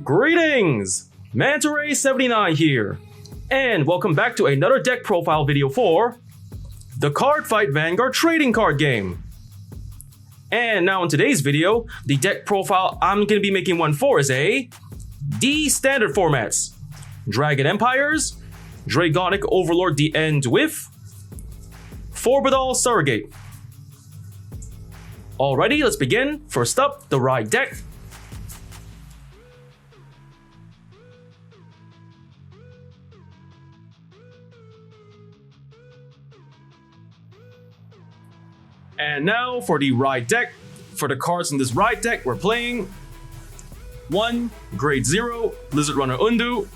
Greetings! Mantaray79 here, and welcome back to another deck profile video for the Cardfight Vanguard trading card game. And now in today's video, the deck profile I'm going to be making one for is D standard formats. Dragon Empires, Dragonic Overlord the End with Forbidoll Surrogate. Alrighty, let's begin. First up, the Ride deck. And now for the Ride deck. For the cards in this Ride deck, we're playing 1 Grade 0 Lizard Runner Undu,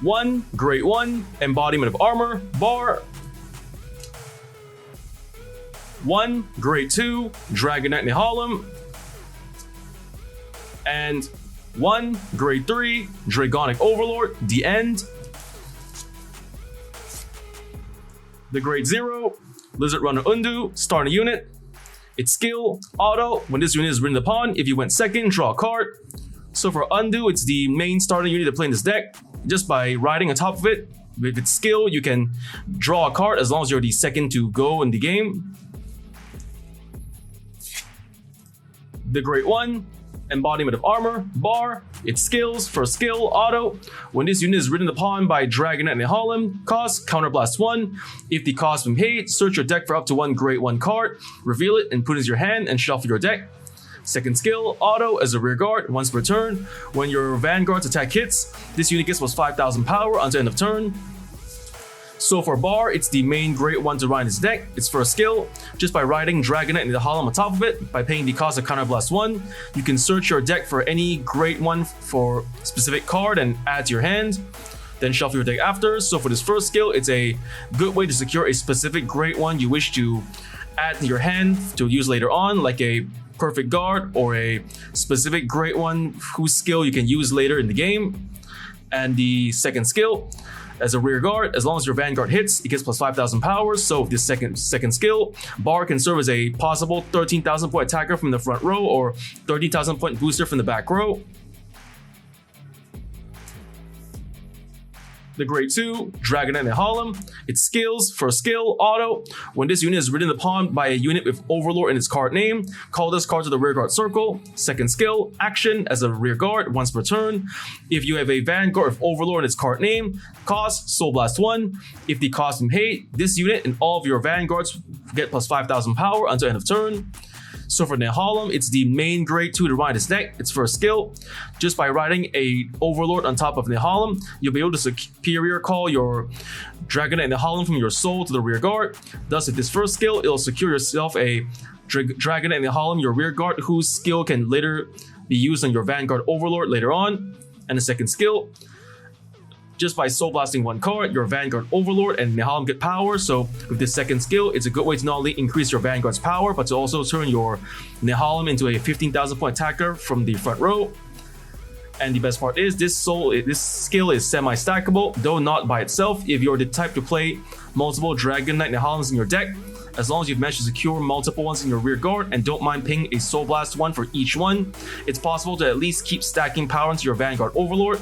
1 Grade 1 Embodiment of Armor Bar, 1 Grade 2 Dragonite Nehalem, and 1 Grade 3 Dragonic Overlord the End. The Grade 0 Lizard Runner Undu, starting unit. Its skill, auto, when this unit is written upon, if you went second, draw a card. So for Undu, it's the main starting unit to play in this deck. Just by riding on top of it, with its skill, you can draw a card as long as you're the second to go in the game. The Grade 1 Embodiment of Armor Bar. Its skills, for skill, auto, when this unit is written upon by Dragonite Nehalem, cost, counterblast 1. If the cost been paid, search your deck for up to 1 Grade 1 card, reveal it and put it in your hand and shuffle your deck. Second skill, auto, as a rear guard, once per turn. When your Vanguard's attack hits, this unit gets plus 5,000 power until end of turn. So for Bar, it's the main Grade 1 to ride in this deck. Its first skill, just by riding Dragonite Nehalem on top of it, by paying the cost of counterblast 1, you can search your deck for any Grade 1 for specific card and add to your hand. Then shuffle your deck after. So for this first skill, it's a good way to secure a specific Grade 1 you wish to add to your hand to use later on, like a Perfect Guard or a specific Grade 1 whose skill you can use later in the game. And the second skill, as a rear guard, as long as your Vanguard hits, it gets plus 5,000 power. So with this second skill, Bar can serve as a possible 13,000 point attacker from the front row or 13,000 point booster from the back row. The Grade 2 Dragonite Nehalem. Its skills, for skill, auto, when this unit is ridden upon by a unit with Overlord in its card name, call this card to the rear guard circle. Second skill, action, as a rear guard, once per turn. If you have a Vanguard with Overlord in its card name, cost, Soul Blast 1. If the cost is paid, this unit and all of your Vanguards get plus 5,000 power until end of turn. So for Nehalem, it's the main Grade 2 to ride this deck. Its first skill, just by riding a Overlord on top of Nehalem, you'll be able to superior call your Dragonite Nehalem from your soul to the rear guard. Thus, with this first skill, it'll secure yourself a Dragonite Nehalem, your rear guard, whose skill can later be used on your Vanguard Overlord later on. And the second skill, just by soul blasting 1 card, your Vanguard Overlord and Nehalem get power. So with this second skill, it's a good way to not only increase your Vanguard's power, but to also turn your Nehalem into a 15,000 point attacker from the front row. And the best part is this skill is semi-stackable, though not by itself. If you're the type to play multiple Dragonite Nehalems in your deck, as long as you've managed to secure multiple ones in your rear guard and don't mind paying a Soul Blast 1 for each one, it's possible to at least keep stacking power into your Vanguard Overlord.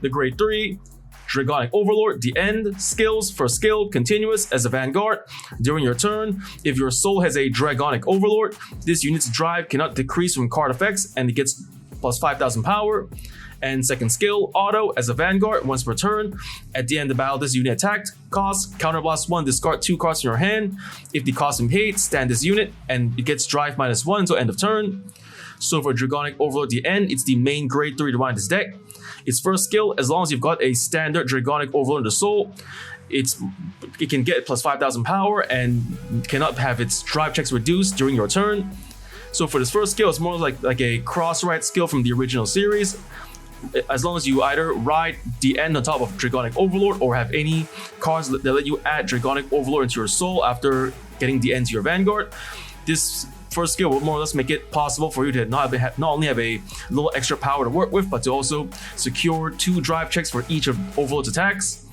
The Grade 3 Dragonic Overlord, the End. Skills, for skill, continuous, as a Vanguard. During your turn, if your soul has a Dragonic Overlord, this unit's drive cannot decrease from card effects and it gets plus 5,000 power. And second skill, auto, as a Vanguard, once per turn. At the end of the battle, this unit attacked. Cost, counterblast 1, discard 2 cards from your hand. If the cost is paid, stand this unit and it gets drive -1 until end of turn. So for Dragonic Overlord, the End, it's the main Grade 3 to ride this deck. Its first skill, as long as you've got a standard Dragonic Overlord in the soul, it can get plus 5,000 power and cannot have its drive checks reduced during your turn. So for this first skill, it's more like a cross-ride skill from the original series. As long as you either ride the End on top of Dragonic Overlord or have any cards that let you add Dragonic Overlord into your soul after getting the End to your Vanguard, this first skill will more or less make it possible for you to not only have a little extra power to work with, but to also secure 2 drive checks for each of Overlord's attacks.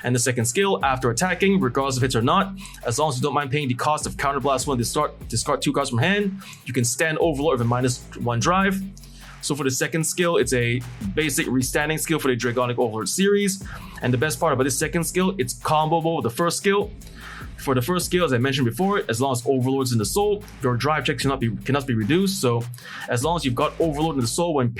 And the second skill, after attacking, regardless of hits or not, as long as you don't mind paying the cost of Counterblast 1 to discard 2 cards from hand, you can stand Overlord with a -1 drive. So for the second skill, it's a basic restanding skill for the Dragonic Overlord series. And the best part about this second skill, it's comboable with the first skill. For the first skill, as I mentioned before, as long as Overlord's in the soul, your drive check cannot be reduced. So as long as you've got Overlord in the soul when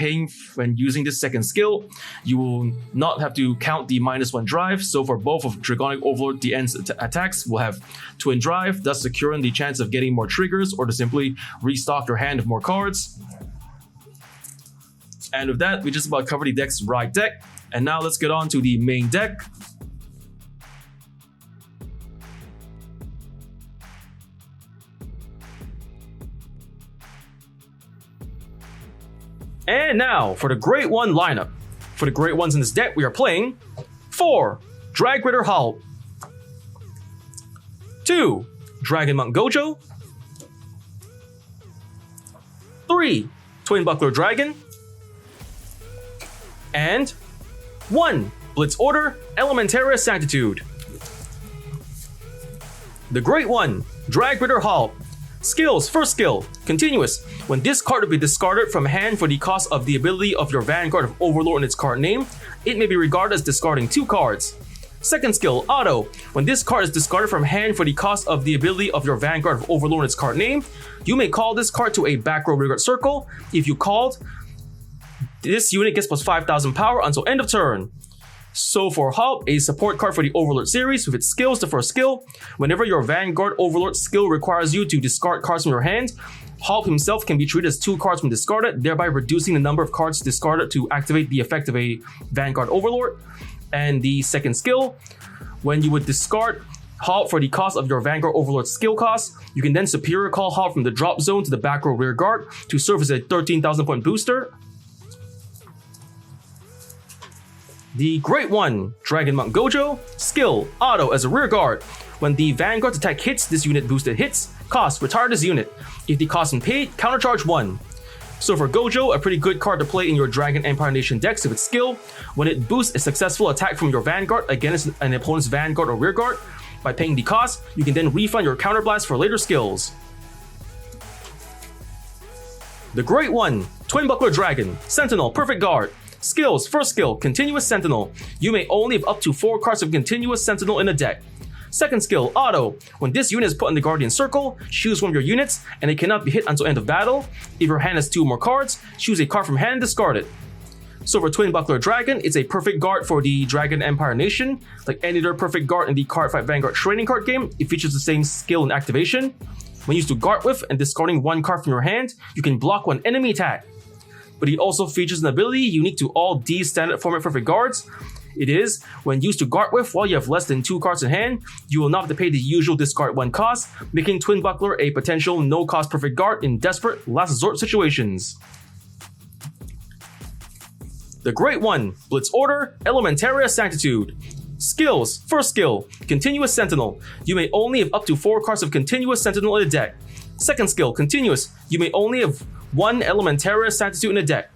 using this second skill, you will not have to count the -1 drive. So for both of Dragonic Overlord, the end attacks will have twin drive, thus securing the chance of getting more triggers or to simply restock your hand of more cards. And with that, we just about covered the deck's right deck. And now let's get on to the main deck. And now for the Great One lineup. For the Great Ones in this deck, we are playing 4. Drag Ritter Halt, 2. Dragon Monk Gojo, 3. Twin Buckler Dragon, and 1. Blitz Order Elementaria Sanctitude. The Great One, Drag Ritter Halt. Skills, first skill, continuous. When this card will be discarded from hand for the cost of the ability of your Vanguard of Overlord in its card name, it may be regarded as discarding 2 cards. Second skill, auto. When this card is discarded from hand for the cost of the ability of your Vanguard of Overlord in its card name, you may call this card to a back row rearguard circle. If you called, this unit gets plus 5,000 power until end of turn. So for Halt, a support card for the Overlord series with its skills, the first skill, whenever your Vanguard Overlord skill requires you to discard cards from your hand, Halt himself can be treated as 2 cards when discarded, thereby reducing the number of cards discarded to activate the effect of a Vanguard Overlord. And the second skill, when you would discard Halt for the cost of your Vanguard Overlord skill cost, you can then superior call Halt from the drop zone to the back row rear guard to serve as a 13,000 point booster. The Great One, Dragon Monk Gojo, skill, auto as a rear guard. When the Vanguard's attack hits, this unit boosted hits, cost, retire this unit. If the cost is paid, countercharge 1. So for Gojo, a pretty good card to play in your Dragon Empire Nation decks with its skill. When it boosts a successful attack from your Vanguard against an opponent's Vanguard or rear guard, by paying the cost, you can then refund your counterblast for later skills. The Great One, Twin Buckler Dragon, Sentinel, Perfect Guard. Skills, first skill, Continuous Sentinel. You may only have up to 4 cards of Continuous Sentinel in a deck. Second skill, auto. When this unit is put in the Guardian Circle, choose one of your units, and it cannot be hit until end of battle. If your hand has 2 more cards, choose a card from hand and discard it. So for Twin Buckler Dragon, it's a perfect guard for the Dragon Empire Nation. Like any other perfect guard in the Cardfight Vanguard trading card game, it features the same skill and activation. When used to guard with and discarding 1 card from your hand, you can block 1 enemy attack. But it also features an ability unique to all D standard format perfect guards. It is, when used to guard with while you have less than 2 cards in hand, you will not have to pay the usual discard 1 cost, making Twin Buckler a potential no-cost perfect guard in desperate last resort situations. The Great One, Blitz Order, Elementaria Sanctitude. Skills, first skill, Continuous Sentinel. You may only have up to 4 cards of Continuous Sentinel in a deck. Second skill, Continuous. You may only have 1 Elementaria Sanctitude in a deck.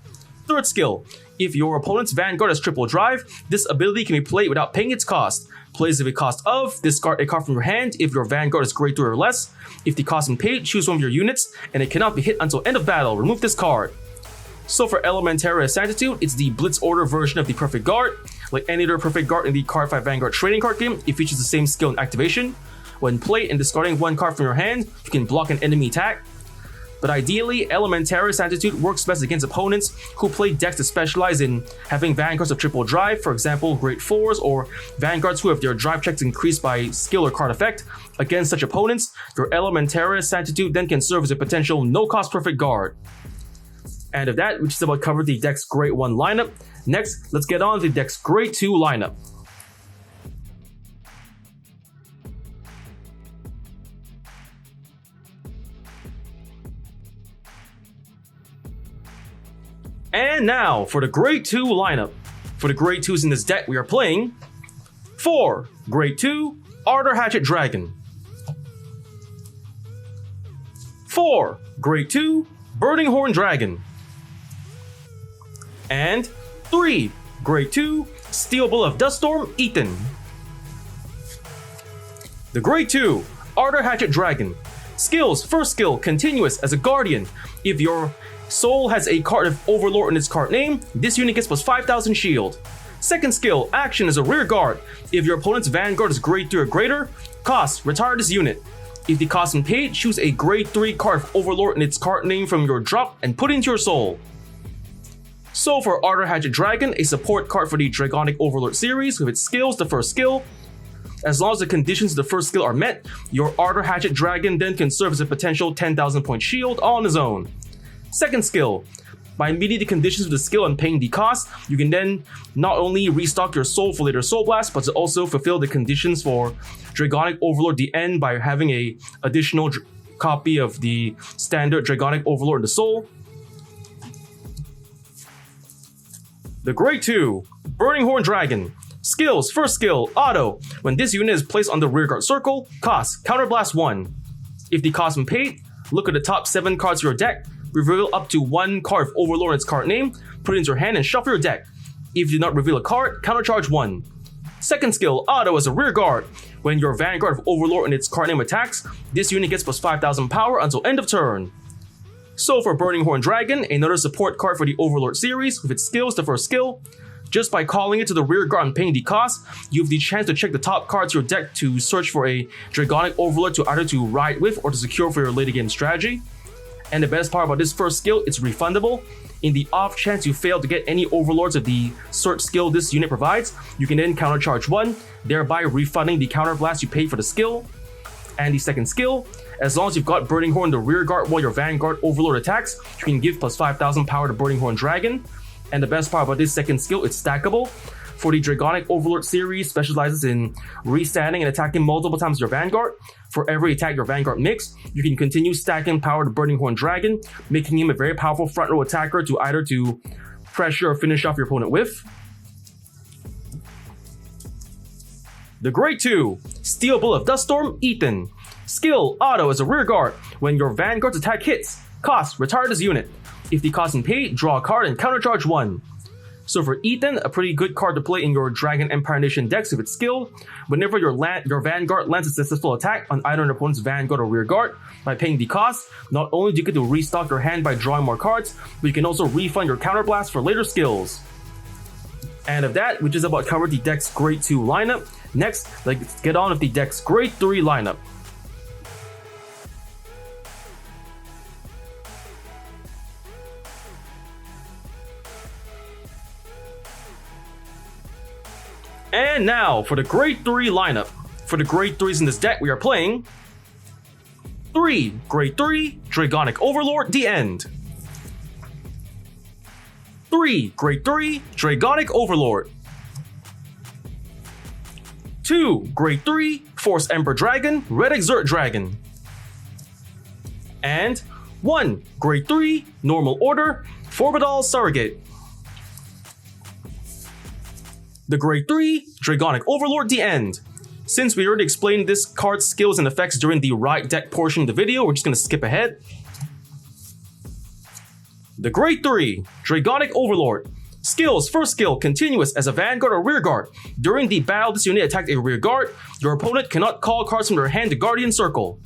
Third skill, if your opponent's Vanguard has triple drive, this ability can be played without paying its cost. Plays at a cost of, discard a card from your hand if your Vanguard is grade 3 or less. If the cost is paid, choose one of your units, and it cannot be hit until end of battle. Remove this card. So for Elementaria Sanctitude, it's the Blitz Order version of the Perfect Guard. Like any other Perfect Guard in the Cardfight Vanguard trading card game, it features the same skill and activation. When played and discarding 1 card from your hand, you can block an enemy attack. But ideally, Elementaria Sanctitude works best against opponents who play decks that specialize in having Vanguards of triple drive, for example, grade 4s, or Vanguards who have their drive checks increased by skill or card effect. Against such opponents, your Elementaria Sanctitude then can serve as a potential no-cost perfect guard. And of that, we just about covered the deck's Great One lineup. Next, let's get on to the deck's Great 2 lineup. And now for the Grade 2 lineup. For the Grade 2s in this deck, we are playing 4. Grade 2, Ardor Hatchet Dragon. 4. Grade 2, Burning Horn Dragon. And 3. Grade 2, Steel Bull of Duststorm Ethan. The Grade 2, Ardor Hatchet Dragon. Skills, first skill, continuous as a guardian. If your soul has a card of Overlord in its card name, this unit gets plus 5,000 shield. Second skill, action as a rear guard. If your opponent's Vanguard is grade 3 or greater, cost, retire this unit. If the cost and paid, choose a grade 3 card of Overlord in its card name from your drop and put it into your soul. So for Ardor Hatchet Dragon, a support card for the Dragonic Overlord series with its skills, the first skill. As long as the conditions of the first skill are met, your Ardor Hatchet Dragon then can serve as a potential 10,000 point shield all on his own. Second skill, by meeting the conditions of the skill and paying the cost, you can then not only restock your soul for later Soul Blast, but to also fulfill the conditions for Dragonic Overlord DN by having a additional copy of the standard Dragonic Overlord in the soul. The Grade 2, Burning Horn Dragon. Skills, first skill, auto. When this unit is placed on the rearguard circle, cost, counterblast 1. If the cost and paid, look at the top 7 cards of your deck, reveal up to 1 card of Overlord in its card name, put it into your hand and shuffle your deck. If you do not reveal a card, countercharge 1. Second skill, auto as a rear guard. When your Vanguard of Overlord in its card name attacks, this unit gets plus 5,000 power until end of turn. So for Burning Horn Dragon, another support card for the Overlord series with its skills, the first skill. Just by calling it to the rear guard and paying the cost, you have the chance to check the top cards of your deck to search for a Dragonic Overlord to either to ride with or to secure for your later game strategy. And the best part about this first skill, it's refundable. In the off chance you fail to get any Overlords of the search skill this unit provides, you can then countercharge 1, thereby refunding the counterblast you paid for the skill. And the second skill, as long as you've got Burning Horn in the rear guard while your Vanguard Overlord attacks, you can give plus 5,000 power to Burning Horn Dragon. And the best part about this second skill, it's stackable. For the Dragonic Overlord series, specializes in restanding and attacking multiple times your Vanguard. For every attack your Vanguard makes, you can continue stacking power to Burning Horn Dragon, making him a very powerful front row attacker to either to pressure or finish off your opponent with. The Grade 2, Steel Bull of Duststorm, Ethan. Skill, auto as a rear guard. When your Vanguard's attack hits, cost, retire this unit. If the cost and pay, draw a card and countercharge 1. So for Ethan, a pretty good card to play in your Dragon Empire Nation decks with its skill. Whenever your Vanguard lands a successful attack on either an opponent's Vanguard or rear guard, by paying the cost, not only do you get to restock your hand by drawing more cards, but you can also refund your counterblast for later skills. And of that, we just about covered the deck's Grade 2 lineup. Next, let's get on with the deck's Grade 3 lineup. And now for the Grade 3 lineup. For the Grade 3s in this deck, we are playing 3 Grade 3 Dragonic Overlord, The End. 3 Grade 3 Dragonic Overlord. 2 Grade 3 Force Ember Dragon, Red Exert Dragon. And 1 Grade 3 Normal Order, Forbidoll Surrogate. The Grade 3 Dragonic Overlord, The End. Since we already explained this card's skills and effects during the right deck portion of the video, we're just going to skip ahead. The Grade 3 Dragonic Overlord. Skills, first skill, continuous as a Vanguard or rear guard. During the battle this unit attacked a rear guard, your opponent cannot call cards from their hand to Guardian Circle.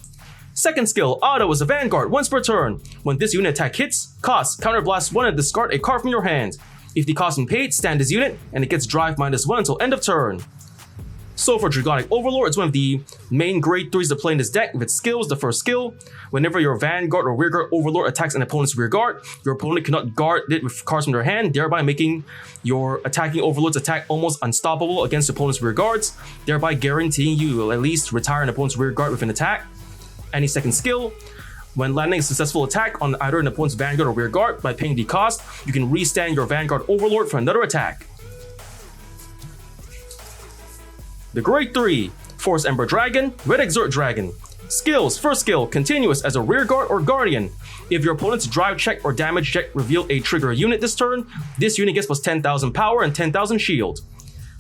Second skill, auto as a Vanguard, once per turn. When this unit attack hits, cost, counterblast 1 and discard a card from your hand. If the cost and paid, stand this unit, and it gets drive -1 until end of turn. So for Dragonic Overlord, it's one of the main Grade 3s to play in this deck with its skills, the first skill. Whenever your Vanguard or Rearguard Overlord attacks an opponent's rearguard, your opponent cannot guard it with cards from their hand, thereby making your attacking Overlord's attack almost unstoppable against opponent's rearguards, thereby guaranteeing you will at least retire an opponent's rearguard with an attack. Any second skill, when landing a successful attack on either an opponent's Vanguard or rearguard, by paying the cost, you can restand your Vanguard Overlord for another attack. The Grade 3 Force Ember Dragon, Red Exert Dragon. Skills, first skill, continuous as a rearguard or guardian. If your opponent's drive check or damage check reveal a trigger unit this turn, this unit gets plus 10,000 power and 10,000 shield.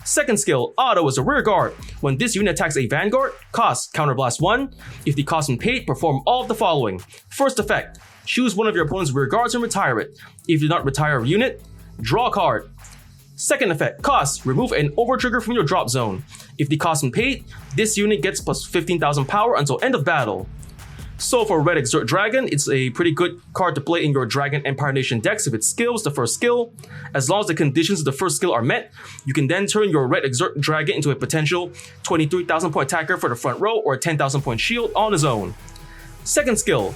Second skill, auto as a rearguard. When this unit attacks a Vanguard, cost, counterblast 1. If the cost and paid, perform all of the following. First effect, choose one of your opponent's rearguards and retire it. If you do not retire a unit, draw a card. Second effect, cost. Remove an overtrigger from your drop zone. If the cost is paid, this unit gets plus 15,000 power until end of battle. So for Red Exert Dragon, it's a pretty good card to play in your Dragon Empire Nation decks if its skill is the first skill. As long as the conditions of the first skill are met, you can then turn your Red Exert Dragon into a potential 23,000 point attacker for the front row or a 10,000 point shield on his own. Second skill,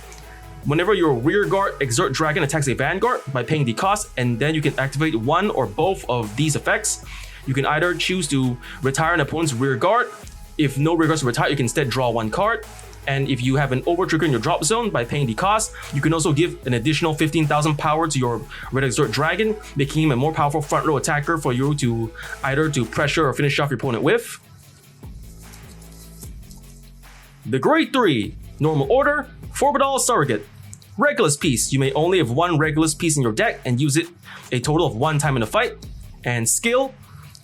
whenever your rear guard Exert Dragon attacks a Vanguard by paying the cost, and then you can activate one or both of these effects. You can either choose to retire an opponent's rear guard. If no rear guards are retired, you can instead draw one card. And if you have an overtrigger in your drop zone by paying the cost, you can also give an additional 15,000 power to your Red Exert Dragon, making him a more powerful front row attacker for you to either to pressure or finish off your opponent with. The Grade 3, Normal Order, Forbidoll Surrogate. Regulus piece, you may only have one Regulus piece in your deck and use it a total of 1 time in a fight. And skill,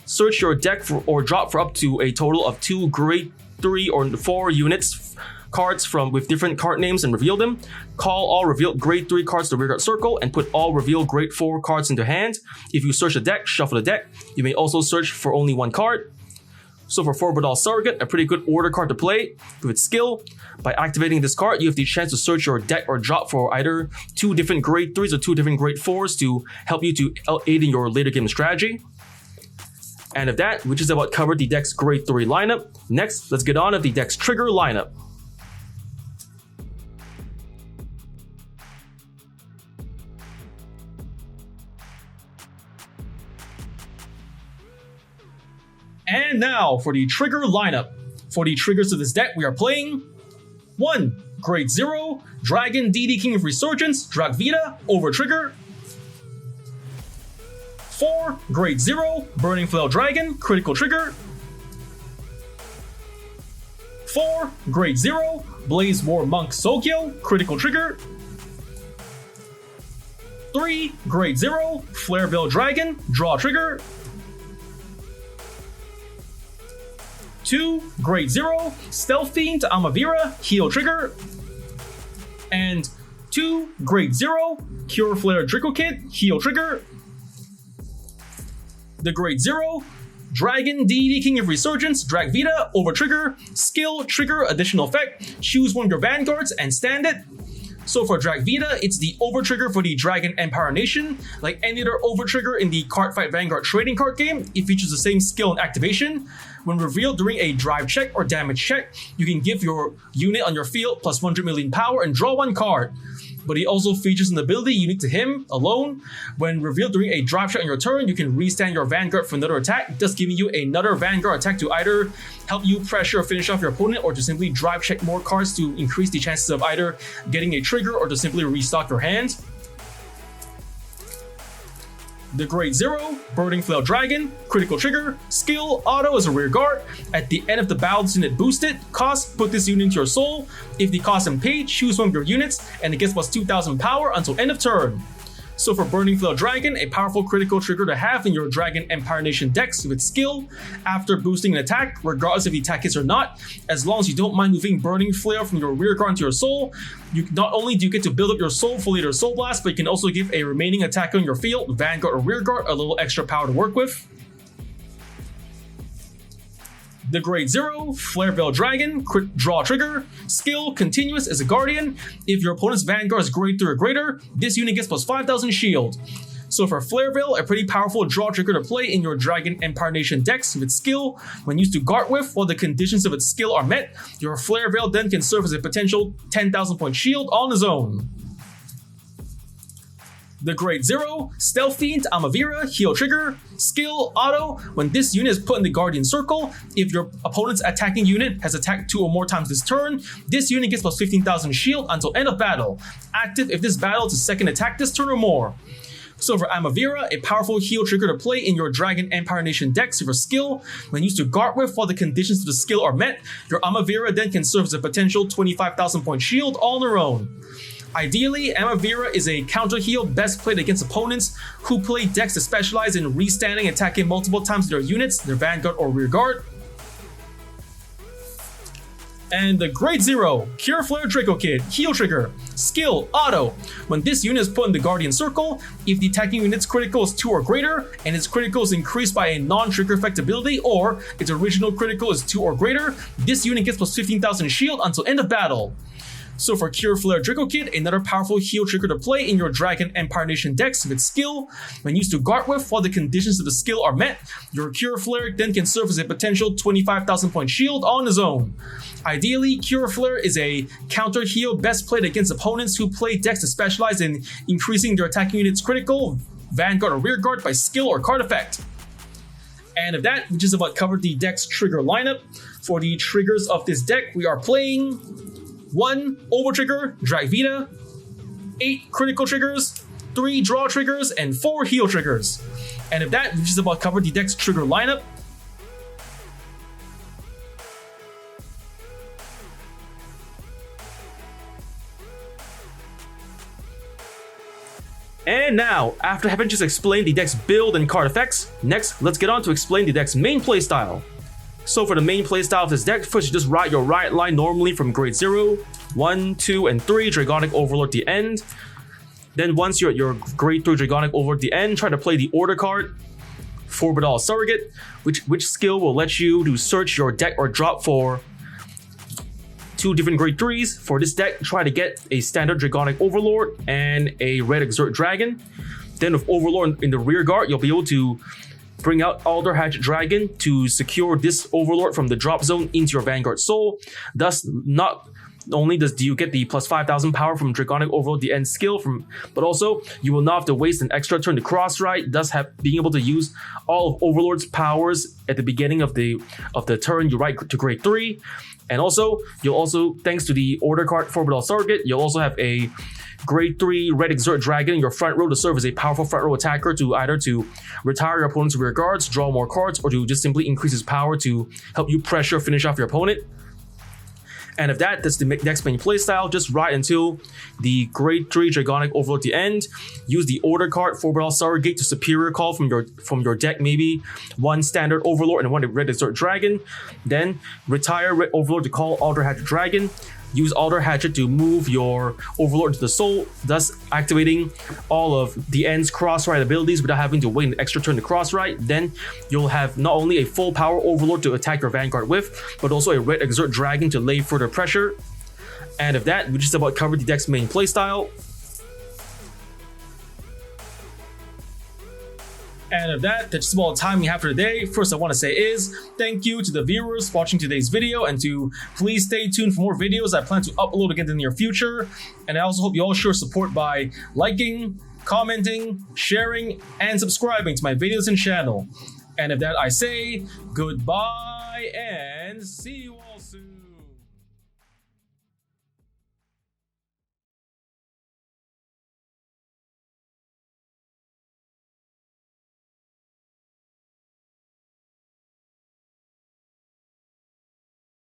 search your deck for, or drop for up to a total of 2 Grade 3 or 4 units cards with different card names and reveal them. Call all revealed Grade 3 cards to the rearguard circle and put all revealed Grade 4 cards into hand. If you search the deck, shuffle the deck. You may also search for only one card. So for Forbidoll Surrogate, a pretty good order card to play with its skill. By activating this card, you have the chance to search your deck or drop for either 2 different Grade 3s or 2 different Grade 4s to help you to aid in your later game strategy. And with that, we just about covered the deck's Grade 3 lineup. Next, let's get on with the deck's trigger lineup. And now for the trigger lineup. For the triggers of this deck, we are playing 1. Grade 0, Dragon DD King of Resurgence, Dragvita, Overtrigger. 4. Grade 0, Burning Flail Dragon, Critical Trigger. 4. Grade 0, Blaze War Monk Sokyo, Critical Trigger. 3. Grade 0, Flare Veil Dragon, Draw Trigger. 2. Grade 0, Stealth Fiend Amavira, Heal Trigger. And 2. Grade 0, Cure Flare Draco Kid, Heal Trigger. The Grade 0, Dragon DD King of Resurgence, Dragvita, Overtrigger, Skill, Trigger, Additional Effect, choose one of your Vanguards and stand it. So for Dragvita, it's the Overtrigger for the Dragon Empire Nation. Like any other Overtrigger in the Cardfight Vanguard trading card game, it features the same skill and activation. When revealed during a drive check or damage check, you can give your unit on your field plus 100 million power and draw one card. But he also features an ability unique to him alone. When revealed during a drive check on your turn, you can restand your Vanguard for another attack, thus giving you another Vanguard attack to either help you pressure or finish off your opponent, or to simply drive check more cards to increase the chances of either getting a trigger or to simply restock your hand. The Grade 0, Burning Flail Dragon, Critical Trigger, Skill, Auto as a rear guard. At the end of the battle, this unit boosted. Cost, put this unit into your soul. If the cost is paid, choose one of your units, and it gets plus 2,000 power until end of turn. So for Burning Flail Dragon, a powerful critical trigger to have in your Dragon Empire Nation decks with skill. After boosting an attack, regardless if the attack hits or not, as long as you don't mind moving Burning Flail from your rear guard into your soul, you not only do you get to build up your soul for later Soul Blast, but you can also give a remaining attacker on your field, Vanguard or rear guard, a little extra power to work with. The Grade 0, Flare Veil Dragon, Draw Trigger, Skill, Continuous as a Guardian. If your opponent's Vanguard is Grade 3 or greater, this unit gets plus 5,000 shield. So for Flare Veil, a pretty powerful draw trigger to play in your Dragon Empire Nation decks with skill. When used to guard with, while the conditions of its skill are met, your Flare Veil then can serve as a potential 10,000 point shield on its own. The Grade 0, Stealth Fiend, Amavira, Heal Trigger, Skill, Auto. When this unit is put in the Guardian Circle, if your opponent's attacking unit has attacked 2 or more times this turn, this unit gets plus 15,000 shield until end of battle. Active if this battle is a second attack this turn or more. So for Amavira, a powerful heal trigger to play in your Dragon Empire Nation decks for skill. When used to guard with while the conditions of the skill are met, your Amavira then can serve as a potential 25,000 point shield all on their own. Ideally, Amavira is a counter heal best played against opponents who play decks that specialize in restanding and attacking multiple times their units, their Vanguard or rear guard. And the Grade 0, Cure Flare Draco Kid, Heal Trigger, Skill, Auto. When this unit is put in the Guardian Circle, if the attacking unit's critical is 2 or greater, and its critical is increased by a non-trigger effect ability, or its original critical is 2 or greater, this unit gets plus 15,000 shield until end of battle. So for Cure Flare Draco Kid, another powerful heal trigger to play in your Dragon Empire Nation decks with skill. When used to guard with, while the conditions of the skill are met, your Cure Flare then can serve as a potential 25,000 point shield on his own. Ideally, Cure Flare is a counter heal best played against opponents who play decks that specialize in increasing their attacking unit's critical, Vanguard or Rearguard by skill or card effect. And of that, we just about covered the deck's trigger lineup. For the triggers of this deck, we are playing 1 over trigger, Drag Vita, 8 critical triggers, 3 draw triggers, and 4 heal triggers. And if that, we just about covered the deck's trigger lineup. And now, after having just explained the deck's build and card effects, next, let's get on to explain the deck's main playstyle. So for the main playstyle of this deck, first you just ride your Riot line normally from Grade 0, 1, 2, and 3, Dragonic Overlord at the end. Then once you're at your Grade 3 Dragonic Overlord at the end, try to play the order card, Forbidoll Surrogate, which skill will let you to search your deck or drop for 2 different Grade 3s. For this deck, try to get a standard Dragonic Overlord and a Red Exert Dragon. Then with Overlord in the rear guard, you'll be able to bring out Alder Hatchet Dragon to secure this Overlord from the drop zone into your Vanguard Soul. Thus, not only do you get the plus 5,000 power from Dragonic Overlord, the end skill, but also you will not have to waste an extra turn to cross ride, thus being able to use all of Overlord's powers at the beginning of the turn you ride to Grade 3. And also, thanks to the order card Forbidoll Surrogate, you'll also have a Grade 3 Red Exert Dragon in your front row to serve as a powerful front row attacker to either to retire your opponent's rear guards, draw more cards, or to just simply increase his power to help you pressure finish off your opponent. And if that's the next main playstyle, just ride until the Grade 3 Dragonic Overlord at the end. Use the order card Forbidoll Surrogate to superior call from your deck, maybe 1 standard Overlord and 1 Red Exert Dragon. Then retire Red Overlord to call Alder Hatchet Dragon. Use Alder Hatchet to move your Overlord into the Soul, thus activating all of the end's cross-ride abilities without having to wait an extra turn to cross-ride. Then you'll have not only a full power Overlord to attack your Vanguard with, but also a Red Exert Dragon to lay further pressure. And of that, we just about covered the deck's main playstyle. And of that's just all the time we have for today. First I want to say is thank you to the viewers watching today's video, and to please stay tuned for more videos I plan to upload again in the near future. And I also hope you all show support by liking, commenting, sharing, and subscribing to my videos and channel. And of that I say goodbye and see you all.